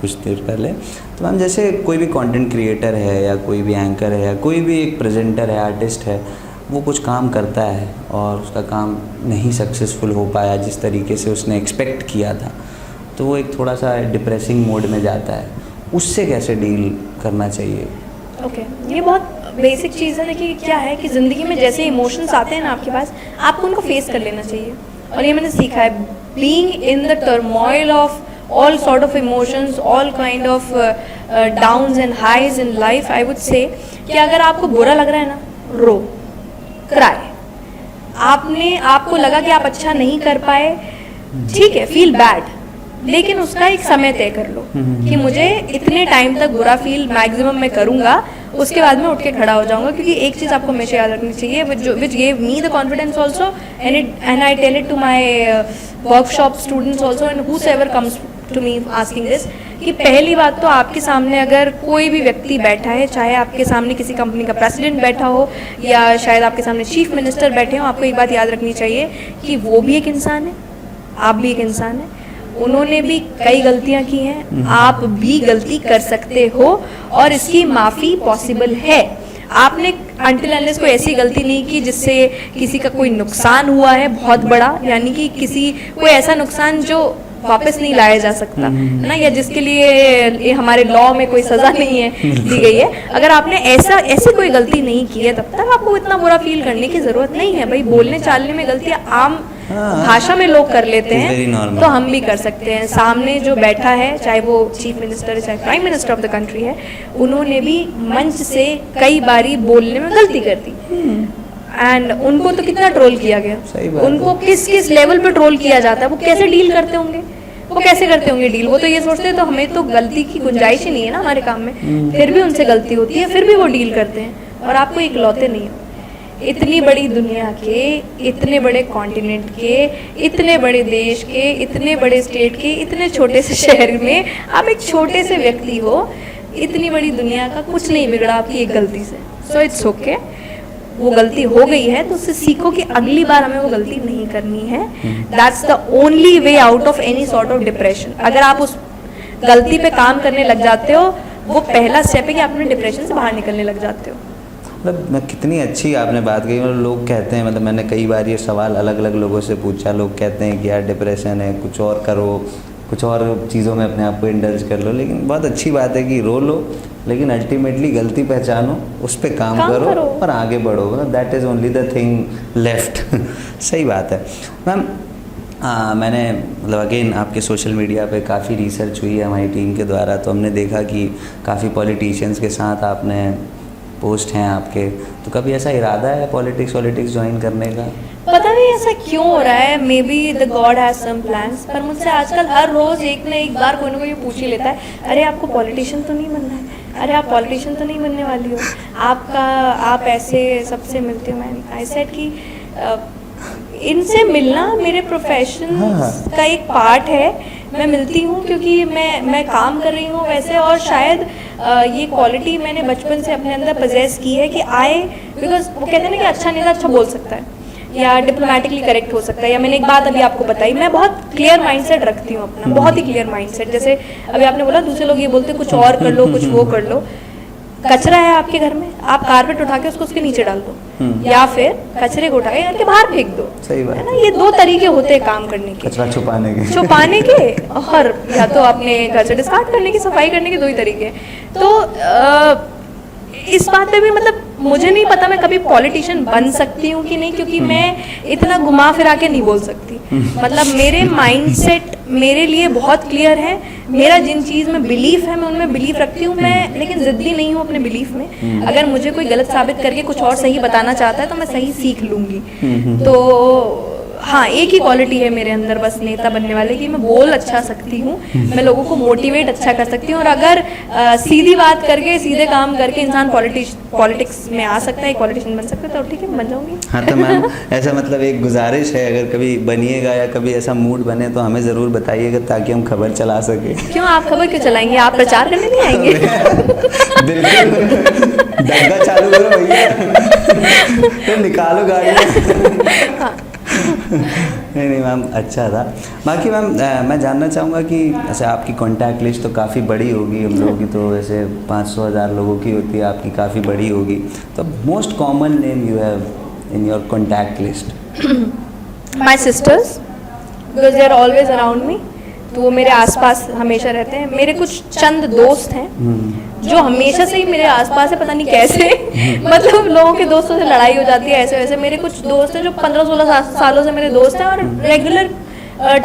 कुछ देर पहले, तो मैम जैसे कोई भी कंटेंट क्रिएटर है या कोई भी एंकर है या कोई भी एक प्रेजेंटर है, आर्टिस्ट है, वो कुछ काम करता है और उसका काम नहीं सक्सेसफुल हो पाया जिस तरीके से उसने एक्सपेक्ट किया था, तो वो एक थोड़ा सा डिप्रेसिंग मोड में जाता है, उससे कैसे डील करना चाहिए? ओके, ये बहुत बेसिक चीज़ है। देखिए क्या है कि ज़िंदगी में जैसे इमोशंस आते हैं ना आपके पास, आपको उनको फेस कर लेना चाहिए। और ये मैंने सीखा है, being in the turmoil of all sort of emotions, all kind of downs and highs in life, I would say कि अगर आपको बुरा लग रहा है ना, रो, क्राई। आपको लगा कि आप अच्छा नहीं कर पाए, ठीक है, फील बैड, लेकिन उसका एक समय तय कर लो कि मुझे इतने टाइम तक बुरा फील मैक्सिमम मैं करूँगा, उसके बाद में उठ के खड़ा हो जाऊंगा। क्योंकि एक चीज़ आपको हमेशा याद रखनी चाहिए, which gave me the confidence also, and I tell it to my workshop students also and whosoever comes to me asking this, कि पहली बात तो आपके सामने अगर कोई भी व्यक्ति बैठा है, चाहे आपके सामने किसी कंपनी का प्रेसिडेंट बैठा हो या शायद आपके सामने चीफ मिनिस्टर बैठे हो, आपको एक बात याद रखनी चाहिए कि वो भी एक इंसान है, आप भी एक इंसान है, उन्होंने भी कई गलतियां की हैं, आप भी गलती कर सकते हो और इसकी माफ़ी पॉसिबल है। आपने अनटिल अनलेस कोई ऐसी गलती नहीं की जिससे किसी का कोई नुकसान हुआ है बहुत बड़ा, यानी कि कोई ऐसा नुकसान जो वापस नहीं लाया जा सकता है ना, या जिसके लिए हमारे लॉ में कोई सज़ा नहीं है दी गई है। अगर आपने ऐसी कोई गलती नहीं की है, तब तक आपको इतना बुरा फील करने की ज़रूरत नहीं है। भाई, बोलने चालने में गलतियाँ आम भाषा में लोग कर लेते हैं, तो हम भी कर सकते हैं। सामने जो बैठा है, चाहे वो चीफ मिनिस्टर है, चाहे prime minister of the country है, उन्होंने भी मंच से कई बारी बोलने में गलती कर दी, एंड उनको तो कितना ट्रोल किया गया, उनको किस लेवल पे ट्रोल किया जाता है, वो कैसे डील करते होंगे, वो कैसे करते होंगे डील? वो तो ये सोचते हैं तो हमें तो गलती की गुंजाइश ही नहीं है ना हमारे काम में, फिर भी उनसे गलती होती है, फिर भी वो डील करते हैं। और आपको इकलौते नहीं हो, इतनी बड़ी दुनिया के, इतने बड़े कॉन्टिनेंट के, इतने बड़े देश के, इतने बड़े स्टेट के, इतने छोटे से शहर में आप एक छोटे से व्यक्ति हो। इतनी बड़ी दुनिया का कुछ नहीं बिगड़ा आपकी एक गलती से। सो इट्स ओके, वो गलती हो गई है तो उससे सीखो कि अगली बार हमें वो गलती नहीं करनी है। That's the only way out of any sort of depression. अगर आप उस गलती पे काम करने लग जाते हो, वो पहला स्टेप है कि आप अपने डिप्रेशन से बाहर निकलने लग जाते हो। मतलब कितनी अच्छी आपने बात कही। मतलब लोग कहते हैं, मतलब मैंने कई बार ये सवाल अलग अलग लोगों से पूछा, लोग कहते हैं कि यार डिप्रेशन है, कुछ और करो, कुछ और चीज़ों में अपने आप को इंडल्ज कर लो। लेकिन बहुत अच्छी बात है कि रो लो, लेकिन अल्टीमेटली गलती पहचानो, उस पर काम करो और आगे बढ़ो। मतलब that is only the thing left. सही बात है मैम। मैंने मतलब अगेन आपके सोशल मीडिया पे काफ़ी रिसर्च हुई है हमारी टीम के द्वारा, तो हमने देखा कि काफ़ी पॉलिटिशियंस के साथ आपने पोस्ट हैं आपके, तो कभी ऐसा इरादा है पॉलिटिक्स ज्वाइन करने का? पता नहीं ऐसा क्यों हो रहा है, maybe the God has some plans, पर मुझसे आजकल हर रोज़ एक न एक बार कोई ना कोई पूछ ही लेता है, अरे आपको पॉलिटिशियन तो नहीं बनना है, अरे आप पॉलिटिशियन तो नहीं बनने वाली हो, आप ऐसे सबसे मिलते हो। मैंने आई सेड कि इनसे मिलना मेरे प्रोफेशन का एक पार्ट है, मैं मिलती हूँ क्योंकि मैं काम कर रही हूँ वैसे, और शायद ये क्वालिटी मैंने बचपन से अपने अंदर पजेस की है कि बिकॉज वो कहते हैं ना कि अच्छा नेता अच्छा बोल सकता है या डिप्लोमेटिकली करेक्ट हो सकता है। या मैंने एक बात अभी आपको बताई, मैं बहुत क्लियर माइंडसेट रखती हूँ अपना, बहुत ही क्लियर माइंडसेट। जैसे अभी आपने बोला दूसरे लोग ये बोलते कुछ और कर लो, कुछ वो कर लो। कचरा है आपके घर में, आप कारपेट उठा के उसके नीचे डाल दो, या फिर कचरे को उठा के घर के बाहर फेंक दो। सही बात है ना, ये दो तरीके होते हैं काम करने के, कचरा छुपाने के और या तो अपने घर से डिस्कार्ड करने की, सफाई करने के, दो ही तरीके। तो इस बात पे भी मतलब मुझे नहीं पता मैं कभी पॉलिटिशियन बन सकती हूँ कि नहीं, क्योंकि मैं इतना घुमा फिरा के नहीं बोल सकती। मतलब मेरे माइंडसेट मेरे लिए बहुत क्लियर है, मेरा जिन चीज़ में बिलीफ है मैं उनमें बिलीफ रखती हूँ, मैं लेकिन ज़िद्दी नहीं हूँ अपने बिलीफ में। अगर मुझे कोई गलत साबित करके कुछ और सही बताना चाहता है तो मैं सही सीख लूँगी। तो हाँ, एक ही क्वालिटी है मेरे अंदर बस नेता बनने वाले की, मैं बोल अच्छा सकती हूँ, मैं लोगों को मोटिवेट अच्छा कर सकती हूँ। और अगर सीधी बात करके सीधे काम करके इंसान पॉलिटिक्स में आ सकता है, एक पॉलिटिशियन बन सकता है, तो ठीक है, बन जाऊँगी। हाँ, तो मैम ऐसा मतलब एक गुजारिश है, अगर कभी बनिएगा या कभी ऐसा मूड बने तो हमें ज़रूर बताइएगा ताकि हम खबर चला सकें। क्यों, आप खबर क्यों चलाएंगे? आप प्रचार करने नहीं आएंगे? बिल्कुल, डग्गा चालू करो भैया, तो निकालो गाड़ी। हाँ। नहीं मैम, अच्छा था। बाकी मैम मैं जानना चाहूँगा कि ऐसे आपकी कॉन्टैक्ट लिस्ट तो काफ़ी बड़ी होगी, हम लोगों की तो वैसे 500,000 लोगों की होती है, आपकी काफ़ी बड़ी होगी। तो most common name you have in your contact list? My sisters, because they are always around me. तो वो मेरे आसपास हमेशा रहते हैं। मेरे कुछ चंद दोस्त हैं जो हमेशा से ही मेरे आसपास है, पता नहीं कैसे मतलब लोगों के दोस्तों से लड़ाई हो जाती है ऐसे वैसे। मेरे कुछ दोस्त हैं जो 15-16 सालों से मेरे दोस्त हैं और रेगुलर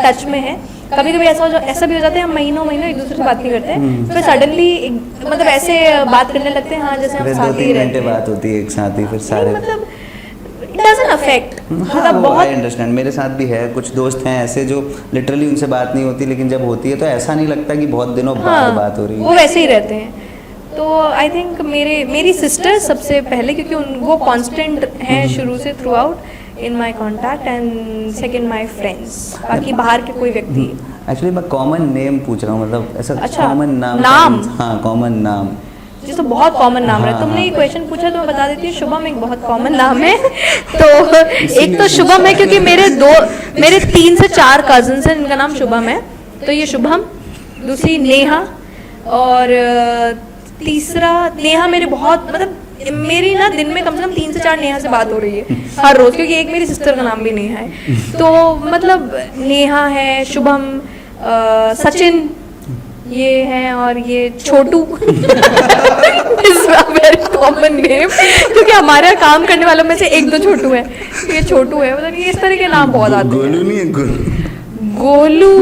टच में है। कभी कभी ऐसा भी हो जाता है हम महीनों एक दूसरे से बात नहीं करते हैं, फिर सडनली मतलब ऐसे बात करने लगते हैं, हाँ जैसे हम साथ ही रहते हैं। बात होती है एक साथ ही, फिर सारे मतलब it doesn't affect, मतलब बहुत आई अंडरस्टैंड। मेरे साथ भी है कुछ दोस्त हैं ऐसे जो लिटरली उनसे बात नहीं होती, लेकिन जब होती है तो ऐसा नहीं लगता कि बहुत दिनों बाद बात हो रही है। वो वैसे ही रहते हैं। तो आई थिंक मेरी सिस्टर सबसे पहले, क्योंकि वो कांस्टेंट हैं शुरू से through out in my contact, and second my friends, बाकी बाहर के कोई व्यक्ति। एक्चुअली मैं कॉमन नेम पूछ रहा हूँ, मतलब ऐसा अच्छा, कॉमन नाम? हाँ कॉमन नाम, जी तो बहुत कॉमन नाम है। तुमने ये क्वेश्चन पूछा तो मैं बता देती हूँ, शुभम एक बहुत कॉमन नाम है। तो एक तो शुभम है क्योंकि मेरे 3 से 4 कजिन्स हैं जिनका नाम शुभम है, तो ये शुभम। दूसरी नेहा, और तीसरा नेहा मेरे बहुत मतलब मेरी ना दिन में कम से कम 3 से 4 नेहा से बात हो रही है हर रोज, क्योंकि एक मेरी सिस्टर का नाम भी नेहा है। तो मतलब नेहा है, शुभम, सचिन ये हैं, और ये Chhotu is a very common name, क्योंकि हमारे यहाँ काम करने वालों में से 1-2 छोटू है, ये छोटू है। मतलब ये इस तरह के नाम बहुत आते हैं। गोलू नहीं है? गोलू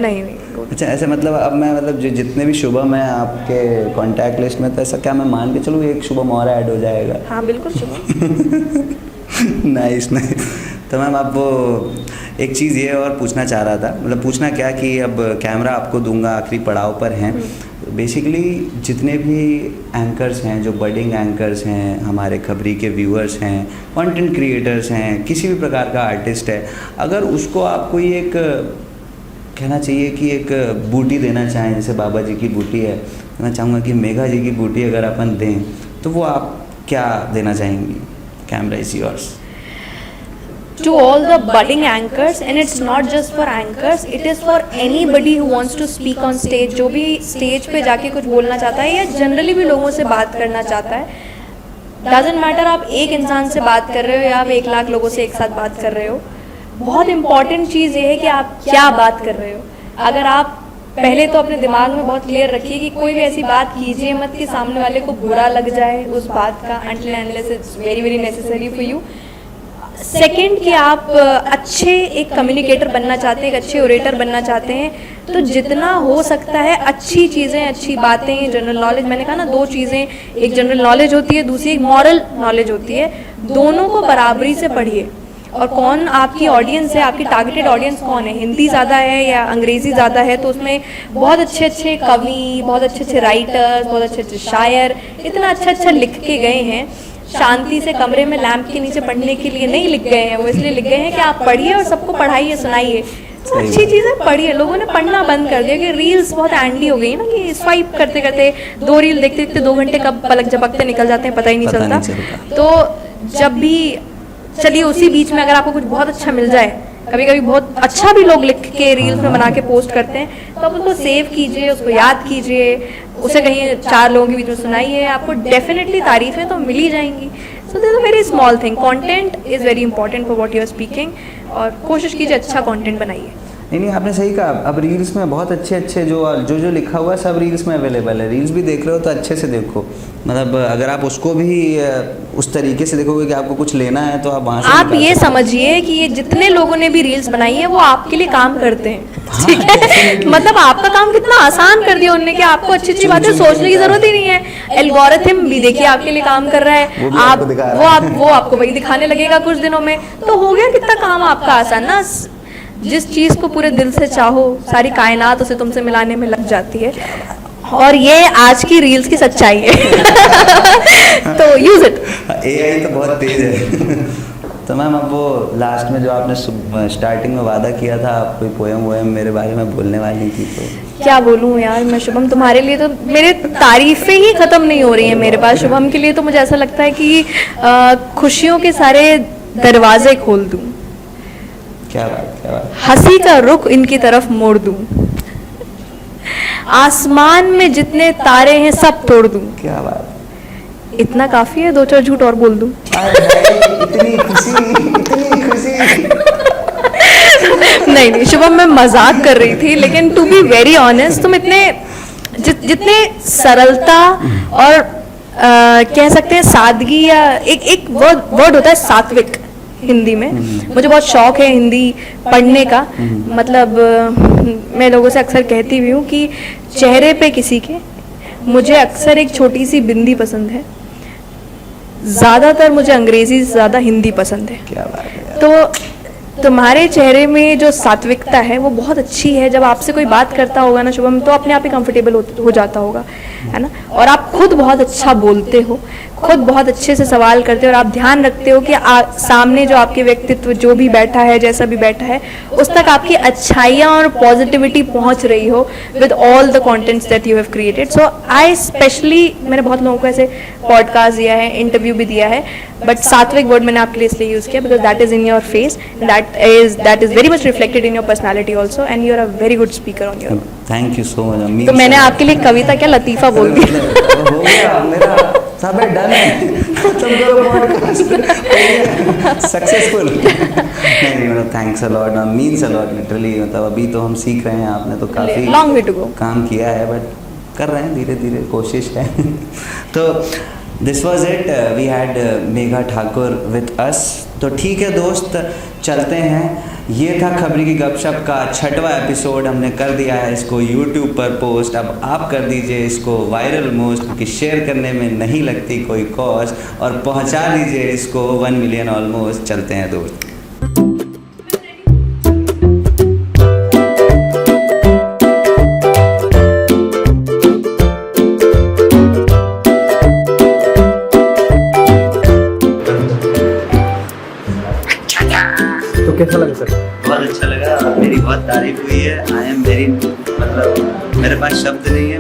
नहीं। अच्छा ऐसे मतलब अब मैं मतलब जो जितने भी शुभम हैं आपके कांटेक्ट लिस्ट में, तो ऐसा क्या मैं मान के चलूँ एक शुभम और ऐड हो जाएगा? हाँ बिल्कुल शुभम। नाइस। तो मैम आप वो एक चीज़ ये और पूछना चाह रहा था, मतलब पूछना क्या कि अब कैमरा आपको दूंगा, आखिरी पड़ाव पर हैं। बेसिकली जितने भी एंकर्स हैं, जो बडिंग एंकर्स हैं, हमारे खबरी के व्यूअर्स हैं, कंटेंट क्रिएटर्स हैं, किसी भी प्रकार का आर्टिस्ट है, अगर उसको आप कोई एक कहना चाहिए कि एक बूटी देना चाहें, जैसे बाबा जी की बूटी है, मैं चाहूँगा कि मेघा जी की बूटी अगर अपन दें तो वो आप क्या देना चाहेंगी? Camera is yours. To all the budding anchors, and it's not just for anchors, it is for anybody who wants to speak on stage, जो भी स्टेज पे जाके कुछ बोलना चाहता है या जनरली भी लोगों से बात करना चाहता है। डजेंट मैटर आप एक इंसान से बात कर रहे हो या आप 1 लाख लोगों से एक साथ बात कर रहे हो, बहुत इंपॉर्टेंट चीज़ ये है कि आप क्या बात कर रहे हो। अगर आप पहले तो अपने दिमाग में बहुत क्लियर रखिए कि कोई भी ऐसी बात कीजिए मत कि सामने वाले को बुरा लग जाए उस बात का, until and unless it's very very necessary for you। Second कि आप अच्छे एक कम्युनिकेटर बनना चाहते हैं, एक अच्छे ओरेटर बनना चाहते हैं, तो जितना हो सकता है अच्छी चीज़ें, अच्छी बातें, जनरल नॉलेज, मैंने कहा ना 2 चीज़ें, एक जनरल नॉलेज होती है, दूसरी एक मॉरल नॉलेज होती है, दोनों को बराबरी से पढ़िए। और कौन आपकी ऑडियंस है, आपकी टारगेटेड ऑडियंस कौन है, हिंदी ज़्यादा है या अंग्रेज़ी ज़्यादा है, तो उसमें बहुत अच्छे अच्छे कवि, बहुत अच्छे अच्छे राइटर्स, बहुत अच्छे अच्छे शायर इतना अच्छा लिख के गए हैं। शांति से कमरे में लैंप के नीचे पढ़ने के लिए नहीं लिख गए हैं, वो इसलिए लिख गए हैं कि आप पढ़िए और सबको पढ़ाइए, सुनाइए। तो अच्छी चीज़ें पढ़िए। लोगों ने पढ़ना बंद कर दिया कि रील्स बहुत एंडी हो गई ना, कि स्वाइप करते करते 2 रील देखते देखते 2 घंटे कब पलक झपकते निकल जाते हैं पता ही नहीं चलता। तो जब भी चलिए उसी बीच में अगर आपको कुछ बहुत अच्छा मिल जाए, कभी कभी बहुत अच्छा भी लोग लिख के रील्स में बना के पोस्ट करते हैं, तो आप उसको सेव कीजिए, उसको याद कीजिए, उसे कहीं 4 लोगों के बीच में सुनाइए, आपको डेफिनेटली तारीफें तो मिल ही जाएंगी। So this a very small thing, content is very important for what you are speaking, और कोशिश कीजिए अच्छा कंटेंट बनाइए। नहीं आपने सही कहा। अब रील्स में बहुत अच्छे जो लिखा हुआ है सब रील्स में अवेलेबल है। रील्स भी देख रहे हो तो अच्छे से देखो, मतलब अगर आप उसको भी उस तरीके से देखोगे कि आपको कुछ लेना है तो आप वहाँ से आप ये समझिए कि ये जितने लोगों ने भी रील्स बनाई है वो आपके लिए काम करते हैं, ठीक है? मतलब आपका काम कितना आसान कर दिया उन्होंने कि आपको अच्छी अच्छी बातें सोचने की जरूरत ही नहीं है। एल्गोरिथम भी देखिए आपके लिए काम कर रहा है, वो आपको वही दिखाने लगेगा कुछ दिनों में, तो हो गया कितना काम आपका आसान ना। जिस चीज़ को पूरे दिल से चाहो सारी कायनात उसे तुमसे मिलाने में लग जाती है, और ये आज की रील्स की सच्चाई है। तो यूज इट। एआई तो बहुत तेज है। तो मैम अब वो लास्ट में जो आपने स्टार्टिंग में वादा किया था, आप कोई पोएम मेरे बारे में बोलने वाली थी, तो क्या बोलूँ यार मैं शुभम, तुम्हारे लिए तो मेरे तारीफें ही ख़त्म नहीं हो रही हैं मेरे पास। शुभम के लिए तो मुझे ऐसा लगता है कि खुशियों के सारे दरवाजे खोल दूँ, क्या बात, हंसी का रुख इनकी तरफ मोड़ दूँ, आसमान में जितने तारे हैं सब तोड़ दूँ। क्या बात, इतना काफी है, 2-4 झूठ और बोल दूँ। इतनी खुशी नहीं शुभम, मैं मजाक कर रही थी, लेकिन टू बी वेरी ऑनेस्ट तुम इतने जितने सरलता और कह सकते हैं सादगी, या एक वर्ड होता है सात्विक हिंदी में। मुझे बहुत शौक है हिंदी पढ़ने का। मतलब मैं लोगों से अक्सर कहती भी हूँ कि चेहरे पे किसी के मुझे अक्सर एक छोटी सी बिंदी पसंद है। ज़्यादातर मुझे अंग्रेज़ी से ज़्यादा हिंदी पसंद है। क्या बात है। तो तुम्हारे चेहरे में जो सात्विकता है वो बहुत अच्छी है। जब आपसे कोई बात करता होगा ना शुभम, तो अपने आप ही कंफर्टेबल हो जाता होगा, है ना। और आप खुद बहुत अच्छा बोलते हो, खुद बहुत अच्छे से सवाल करते हो, और आप ध्यान रखते हो कि सामने जो आपके व्यक्तित्व जो भी बैठा है, जैसा भी बैठा है, उस तक आपकी अच्छाइयाँ और पॉजिटिविटी पहुँच रही हो with all the contents that you have created. So I specially, मैंने बहुत लोगों को ऐसे पॉडकास्ट दिया है, इंटरव्यू भी दिया है, बट सात्विक वर्ड मैंने आपके लिए इसलिए यूज़ किया because that is in your face, that is very much reflected in your personality also, and you are a very good speaker on your. Thank you so much. तो मैंने आपके लिए कविता क्या लतीफ़ा बोल दिया। हो गया मेरा, सब है डन है, खत्म करो पॉडकास्ट, सक्सेसफुल। नहीं मतलब thanks a lot, means a lot literally. मतलब अभी तो हम सीख रहे हैं, आपने तो काफ़ी लॉन्ग वे टू गो काम किया है, बट कर रहे हैं धीरे धीरे, कोशिश है। तो this was it, we had Megha Thakur with us. तो ठीक है दोस्त, चलते हैं। ये था खबरी की गपशप का 6वां एपिसोड। हमने कर दिया है इसको यूट्यूब पर पोस्ट। अब आप कर दीजिए इसको वायरल मोस्ट, क्योंकि शेयर करने में नहीं लगती कोई कॉस्ट, और पहुंचा दीजिए इसको 1 मिलियन ऑलमोस्ट। चलते हैं दोस्त। तो कैसा लगा सर? बहुत अच्छा लगा, मेरी बहुत तारीफ हुई है। आई एम वेरी, मतलब मेरे पास शब्द नहीं है,